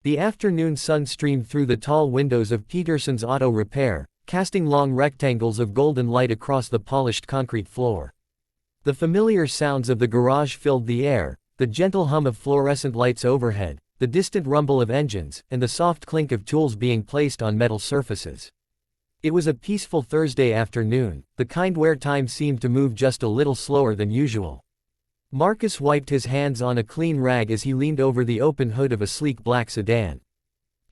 The afternoon sun streamed through the tall windows of Peterson's Auto Repair, casting long rectangles of golden light across the polished concrete floor. The familiar sounds of the garage filled the air, the gentle hum of fluorescent lights overhead, the distant rumble of engines, and the soft clink of tools being placed on metal surfaces. It was a peaceful Thursday afternoon, the kind where time seemed to move just a little slower than usual. Marcus wiped his hands on a clean rag as he leaned over the open hood of a sleek black sedan.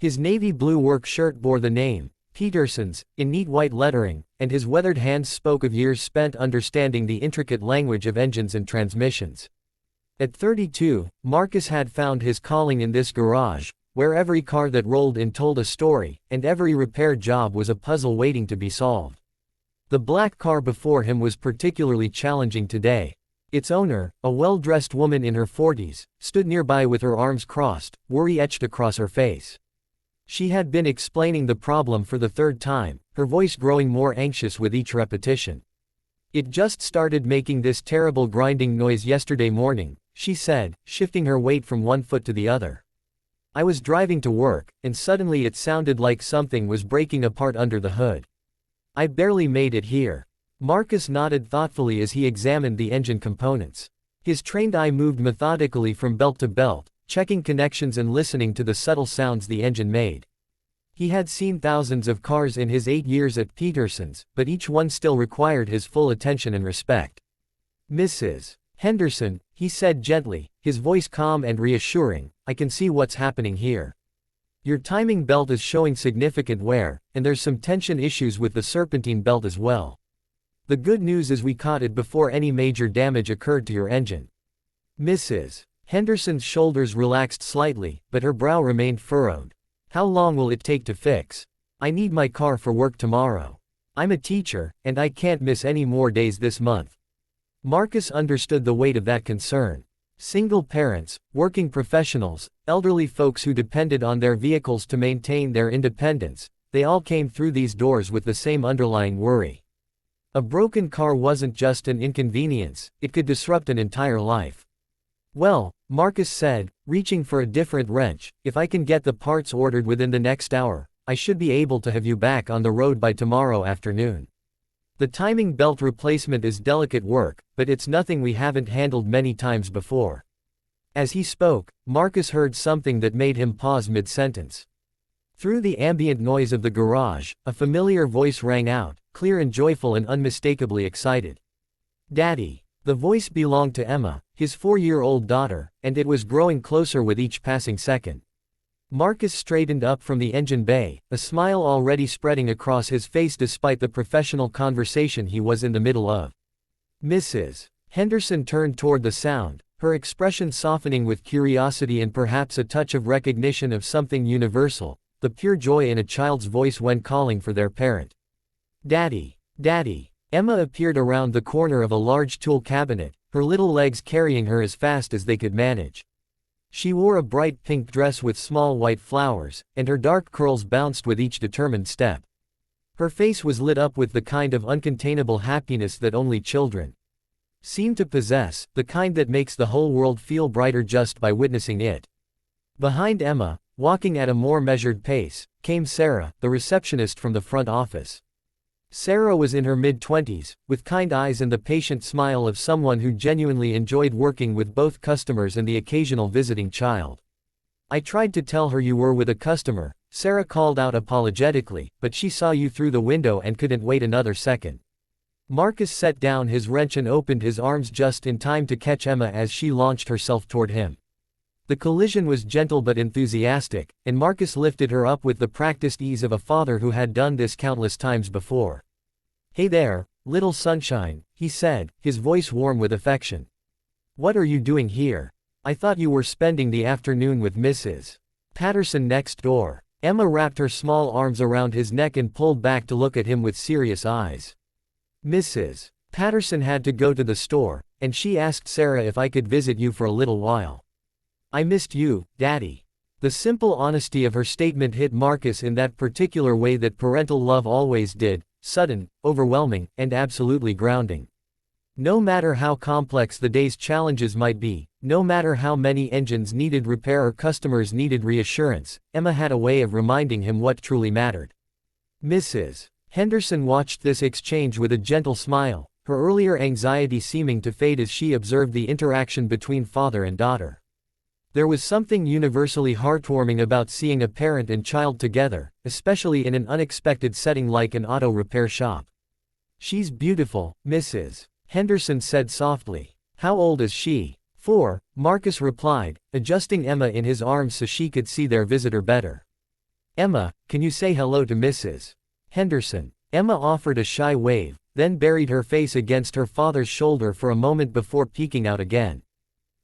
His navy blue work shirt bore the name, Peterson's, in neat white lettering, and his weathered hands spoke of years spent understanding the intricate language of engines and transmissions. At 32, Marcus had found his calling in this garage, where every car that rolled in told a story, and every repair job was a puzzle waiting to be solved. The black car before him was particularly challenging today. Its owner, a well-dressed woman in her 40s, stood nearby with her arms crossed, worry etched across her face. She had been explaining the problem for the third time, her voice growing more anxious with each repetition. "It just started making this terrible grinding noise yesterday morning," she said, shifting her weight from one foot to the other. "I was driving to work, and suddenly it sounded like something was breaking apart under the hood. I barely made it here." Marcus nodded thoughtfully as he examined the engine components. His trained eye moved methodically from belt to belt, checking connections and listening to the subtle sounds the engine made. He had seen thousands of cars in his 8 years at Peterson's, but each one still required his full attention and respect. "Mrs. Henderson," he said gently, his voice calm and reassuring, "I can see what's happening here. Your timing belt is showing significant wear, and there's some tension issues with the serpentine belt as well. The good news is we caught it before any major damage occurred to your engine." Mrs. Henderson's shoulders relaxed slightly, but her brow remained furrowed. "How long will it take to fix? I need my car for work tomorrow. I'm a teacher, and I can't miss any more days this month." Marcus understood the weight of that concern. Single parents, working professionals, elderly folks who depended on their vehicles to maintain their independence, they all came through these doors with the same underlying worry. A broken car wasn't just an inconvenience, it could disrupt an entire life. "Well," Marcus said, reaching for a different wrench, "if I can get the parts ordered within the next hour, I should be able to have you back on the road by tomorrow afternoon. The timing belt replacement is delicate work, but it's nothing we haven't handled many times before." As he spoke, Marcus heard something that made him pause mid-sentence. Through the ambient noise of the garage, a familiar voice rang out, clear and joyful and unmistakably excited. "Daddy." The voice belonged to Emma, his 4-year-old daughter, and it was growing closer with each passing second. Marcus straightened up from the engine bay, a smile already spreading across his face despite the professional conversation he was in the middle of. Mrs. Henderson turned toward the sound, her expression softening with curiosity and perhaps a touch of recognition of something universal, the pure joy in a child's voice when calling for their parent. "Daddy, Daddy." Emma appeared around the corner of a large tool cabinet, her little legs carrying her as fast as they could manage. She wore a bright pink dress with small white flowers, and her dark curls bounced with each determined step. Her face was lit up with the kind of uncontainable happiness that only children seem to possess, the kind that makes the whole world feel brighter just by witnessing it. Behind Emma, walking at a more measured pace, came Sarah, the receptionist from the front office. Sarah was in her mid-20s, with kind eyes and the patient smile of someone who genuinely enjoyed working with both customers and the occasional visiting child. "I tried to tell her you were with a customer," Sarah called out apologetically, "but she saw you through the window and couldn't wait another second." Marcus set down his wrench and opened his arms just in time to catch Emma as she launched herself toward him. The collision was gentle but enthusiastic, and Marcus lifted her up with the practiced ease of a father who had done this countless times before. "Hey there, little sunshine," he said, his voice warm with affection. "What are you doing here? I thought you were spending the afternoon with Mrs. Patterson next door." Emma wrapped her small arms around his neck and pulled back to look at him with serious eyes. "Mrs. Patterson had to go to the store, and she asked Sarah if I could visit you for a little while. I missed you, Daddy." The simple honesty of her statement hit Marcus in that particular way that parental love always did, sudden, overwhelming, and absolutely grounding. No matter how complex the day's challenges might be, No matter how many engines needed repair or customers needed reassurance, Emma had a way of reminding him what truly mattered. Mrs. Henderson watched this exchange with a gentle smile, her earlier anxiety seeming to fade as she observed the interaction between father and daughter. There was something universally heartwarming about seeing a parent and child together, especially in an unexpected setting like an auto repair shop. "She's beautiful," Mrs. Henderson said softly. "How old is she?" "4," Marcus replied, adjusting Emma in his arms so she could see their visitor better. "Emma, can you say hello to Mrs. Henderson?" Emma offered a shy wave, then buried her face against her father's shoulder for a moment before peeking out again.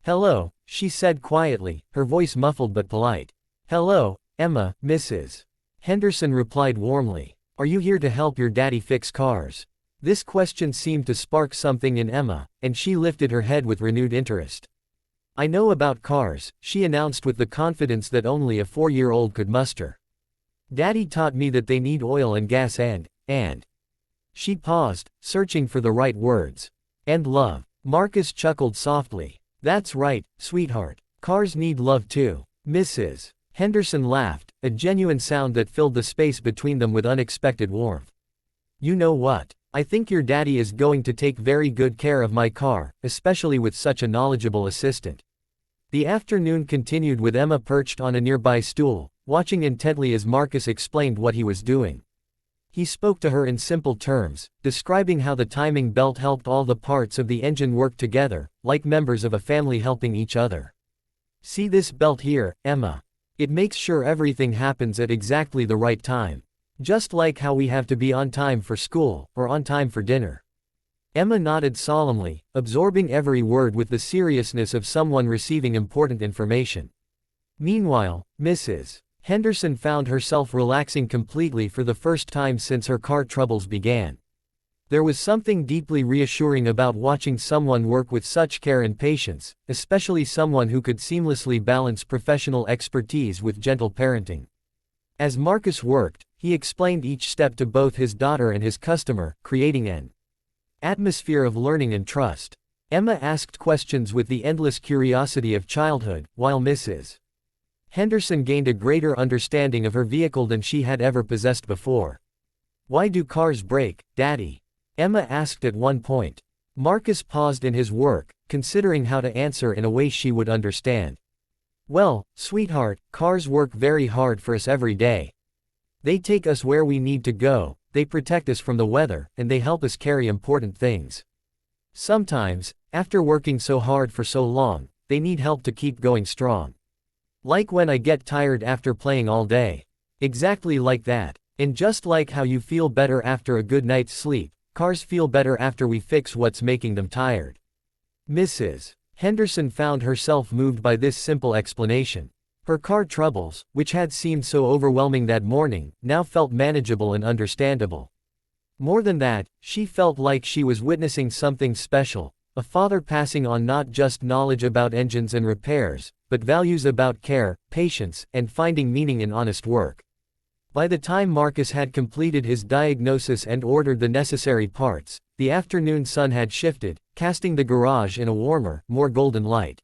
"Hello," she said quietly, her voice muffled but polite. "Hello, Emma," Mrs. Henderson replied warmly. "Are you here to help your daddy fix cars?" This question seemed to spark something in Emma, and she lifted her head with renewed interest. "I know about cars," she announced with the confidence that only a 4-year-old could muster. "Daddy taught me that they need oil and gas and. She paused, searching for the right words. "And love." Marcus chuckled softly. "That's right, sweetheart. Cars need love too." Mrs. Henderson laughed, a genuine sound that filled the space between them with unexpected warmth. "You know what? I think your daddy is going to take very good care of my car, especially with such a knowledgeable assistant." The afternoon continued with Emma perched on a nearby stool, watching intently as Marcus explained what he was doing. He spoke to her in simple terms, describing how the timing belt helped all the parts of the engine work together, like members of a family helping each other. "See this belt here, Emma? It makes sure everything happens at exactly the right time. Just like how we have to be on time for school, or on time for dinner." Emma nodded solemnly, absorbing every word with the seriousness of someone receiving important information. Meanwhile, Mrs. Henderson found herself relaxing completely for the first time since her car troubles began. There was something deeply reassuring about watching someone work with such care and patience, especially someone who could seamlessly balance professional expertise with gentle parenting. As Marcus worked, he explained each step to both his daughter and his customer, creating an atmosphere of learning and trust. Emma asked questions with the endless curiosity of childhood, while Mrs. Henderson gained a greater understanding of her vehicle than she had ever possessed before. "Why do cars break, Daddy?" Emma asked at one point. Marcus paused in his work, considering how to answer in a way she would understand. "Well, sweetheart, cars work very hard for us every day. They take us where we need to go, they protect us from the weather, and they help us carry important things. Sometimes, after working so hard for so long, they need help to keep going strong. Like when I get tired after playing all day. Exactly like that. And just like how you feel better after a good night's sleep, cars feel better after we fix what's making them tired." Mrs. Henderson found herself moved by this simple explanation. Her car troubles, which had seemed so overwhelming that morning, now felt manageable and understandable. More than that, she felt like she was witnessing something special, a father passing on not just knowledge about engines and repairs, but values about care, patience, and finding meaning in honest work. By the time Marcus had completed his diagnosis and ordered the necessary parts, the afternoon sun had shifted, casting the garage in a warmer, more golden light.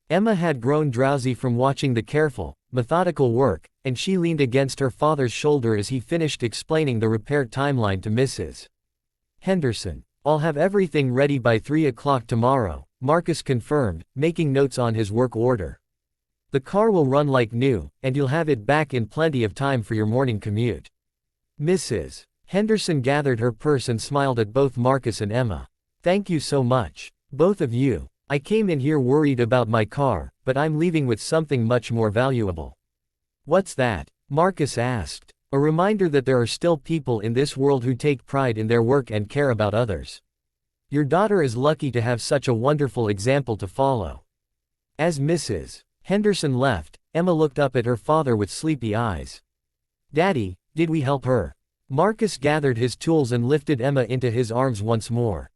Emma had grown drowsy from watching the careful, methodical work, and she leaned against her father's shoulder as he finished explaining the repair timeline to Mrs. Henderson. "I'll have everything ready by 3 o'clock tomorrow," Marcus confirmed, making notes on his work order. "The car will run like new, and you'll have it back in plenty of time for your morning commute." Mrs. Henderson gathered her purse and smiled at both Marcus and Emma. "Thank you so much. Both of you. I came in here worried about my car, but I'm leaving with something much more valuable." "What's that?" Marcus asked. "A reminder that there are still people in this world who take pride in their work and care about others. Your daughter is lucky to have such a wonderful example to follow." As Mrs. Henderson left, Emma looked up at her father with sleepy eyes. "Daddy, did we help her?" Marcus gathered his tools and lifted Emma into his arms once more.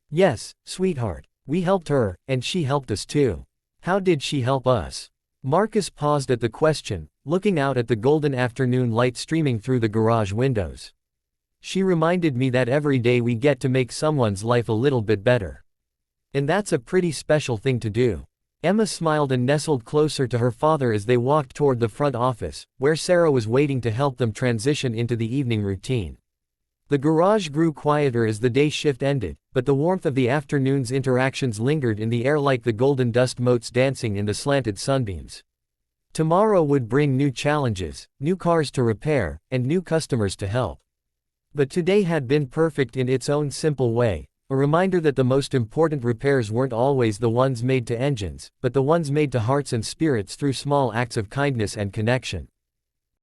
"Yes, sweetheart. We helped her, and she helped us too." "How did she help us?" Marcus paused at the question, looking out at the golden afternoon light streaming through the garage windows. "She reminded me that every day we get to make someone's life a little bit better. And that's a pretty special thing to do." Emma smiled and nestled closer to her father as they walked toward the front office, where Sarah was waiting to help them transition into the evening routine. The garage grew quieter as the day shift ended, but the warmth of the afternoon's interactions lingered in the air like the golden dust motes dancing in the slanted sunbeams. Tomorrow would bring new challenges, new cars to repair, and new customers to help. But today had been perfect in its own simple way, a reminder that the most important repairs weren't always the ones made to engines, but the ones made to hearts and spirits through small acts of kindness and connection.